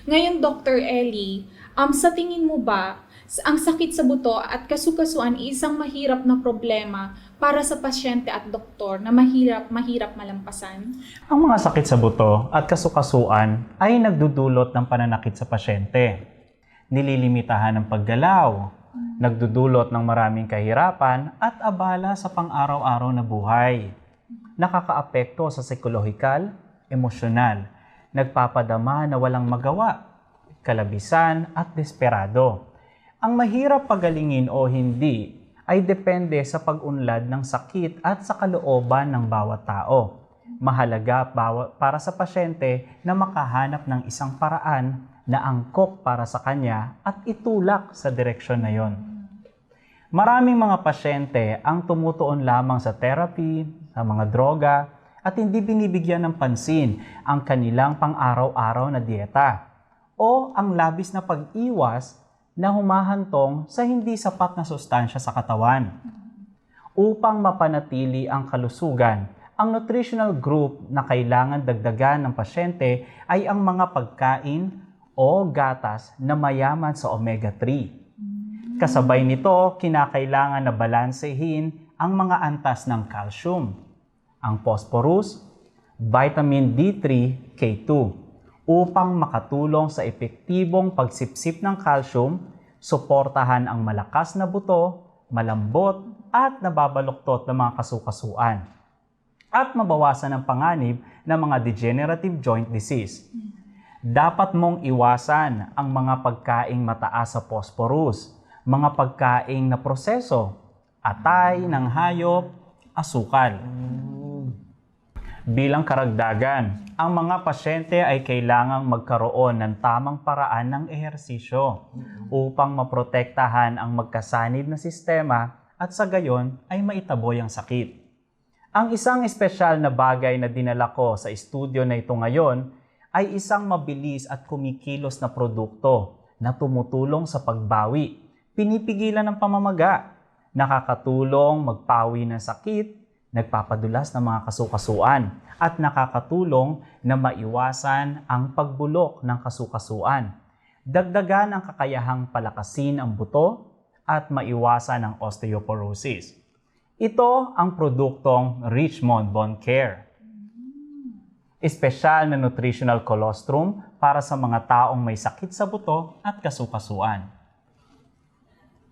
Ngayon, Dr. Ellie, sa tingin mo ba, ang sakit sa buto at kasukasuan ay isang mahirap na problema para sa pasyente at doktor na mahirap malampasan? Ang mga sakit sa buto at kasukasuan ay nagdudulot ng pananakit sa pasyente. Nililimitahan ng paggalaw, nagdudulot ng maraming kahirapan at abala sa pang-araw-araw na buhay. Nakakaapekto sa psikolohikal, emosyonal, nagpapadama na walang magawa, kalabisan at desperado. Ang mahirap pagalingin o hindi ay depende sa pag-unlad ng sakit at sa kalooban ng bawat tao. Mahalaga para sa pasyente na makahanap ng isang paraan na angkop para sa kanya at itulak sa direksyon na yon. Maraming mga pasyente ang tumutuon lamang sa therapy, sa mga droga, at hindi binibigyan ng pansin ang kanilang pang-araw-araw na dieta o ang labis na pag-iwas na humahantong sa hindi sapat na sustansya sa katawan. Upang mapanatili ang kalusugan, ang nutritional group na kailangan dagdagan ng pasyente ay ang mga pagkain o gatas na mayaman sa omega-3. Kasabay nito, kinakailangan na balansehin ang mga antas ng calcium, ang phosphorus, vitamin D3, K2, upang makatulong sa epektibong pagsipsip ng calcium, suportahan ang malakas na buto, malambot at nababaluktot ng mga kasukasuan, at mabawasan ang panganib ng mga degenerative joint disease. Dapat mong iwasan ang mga pagkaing mataas sa phosphorus, mga pagkaing na proseso, atay ng hayop, asukal. Bilang karagdagan, ang mga pasyente ay kailangang magkaroon ng tamang paraan ng ehersisyo upang maprotektahan ang magkasanib na sistema at sa gayon ay maitaboy ang sakit. Ang isang espesyal na bagay na dinala ko sa estudyo na ito ngayon ay isang mabilis at kumikilos na produkto na tumutulong sa pagbawi, pinipigilan ng pamamaga, nakakatulong magpawi ng sakit, nagpapadulas ng mga kasukasuan at nakakatulong na maiwasan ang pagbulok ng kasukasuan. Dagdagan ang kakayahang palakasin ang buto at maiwasan ang osteoporosis. Ito ang produktong Richmond Bone Care. Espesyal na nutritional colostrum para sa mga taong may sakit sa buto at kasukasuan.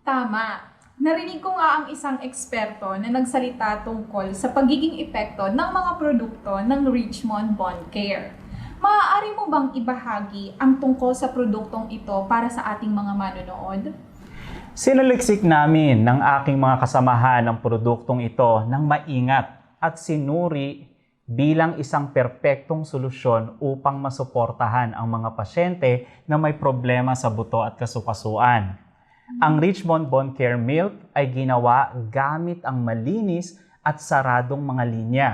Tama. Narinig ko nga ang isang eksperto na nagsalita tungkol sa pagiging epekto ng mga produkto ng Richmond Bone Care. Maaari mo bang ibahagi ang tungkol sa produktong ito para sa ating mga manonood? Sinuliksik namin ng aking mga kasamahan ang produktong ito ng maingat at sinuri bilang isang perpektong solusyon upang masuportahan ang mga pasyente na may problema sa buto at kasukasuan. Ang Richmond Bone Care Milk ay ginawa gamit ang malinis at saradong mga linya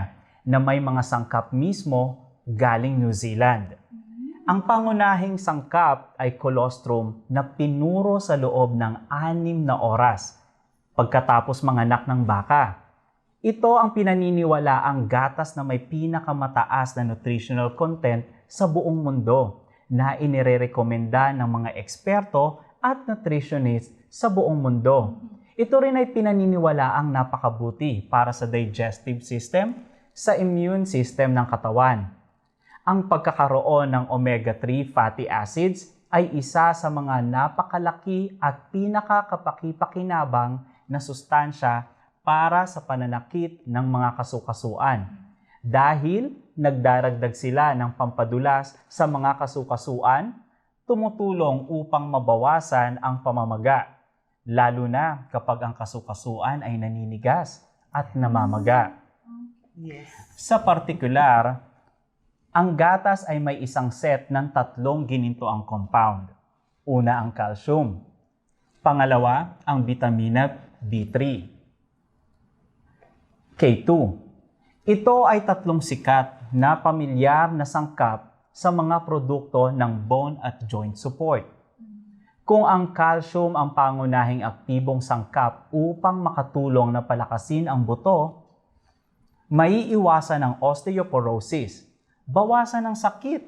na may mga sangkap mismo galing New Zealand. Ang pangunahing sangkap ay colostrum na pinuro sa loob ng 6 na oras pagkatapos manganak ng baka. Ito ang pinaniniwalaang gatas na may pinakamataas na nutritional content sa buong mundo na inirerekomenda ng mga eksperto at nutritionist sa buong mundo. Ito rin ay pinaniniwalaang napakabuti para sa digestive system, sa immune system ng katawan. Ang pagkakaroon ng omega-3 fatty acids ay isa sa mga napakalaki at pinakakapakipakinabang na sustansya para sa pananakit ng mga kasukasuan dahil nagdaragdag sila ng pampadulas sa mga kasukasuan, tumutulong upang mabawasan ang pamamaga, lalo na kapag ang kasukasuan ay naninigas at namamaga. Yes. Sa partikular, ang gatas ay may isang set ng 3 ginintoang compound. Una ang calcium. Pangalawa, ang vitamina B3. K2. Ito ay 3 sikat na pamilyar na sangkap sa mga produkto ng bone at joint support. Kung ang calcium ang pangunahing aktibong sangkap upang makatulong na palakasin ang buto, maiiwasan ang osteoporosis, bawasan ang sakit,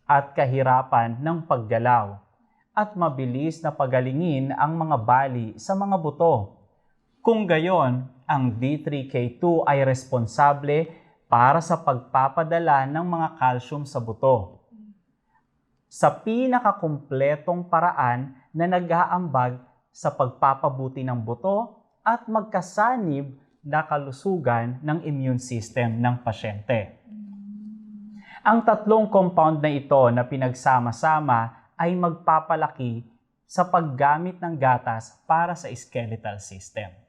at kahirapan ng paggalaw at mabilis na pagalingin ang mga bali sa mga buto. Kung gayon, ang D3K2 ay responsable para sa pagpapadala ng mga calcium sa buto. Sa pinakakumpletong paraan na nag-aambag sa pagpapabuti ng buto at magkasanib na kalusugan ng immune system ng pasyente. Ang tatlong compound na ito na pinagsama-sama ay magpapalaki sa paggamit ng gatas para sa skeletal system.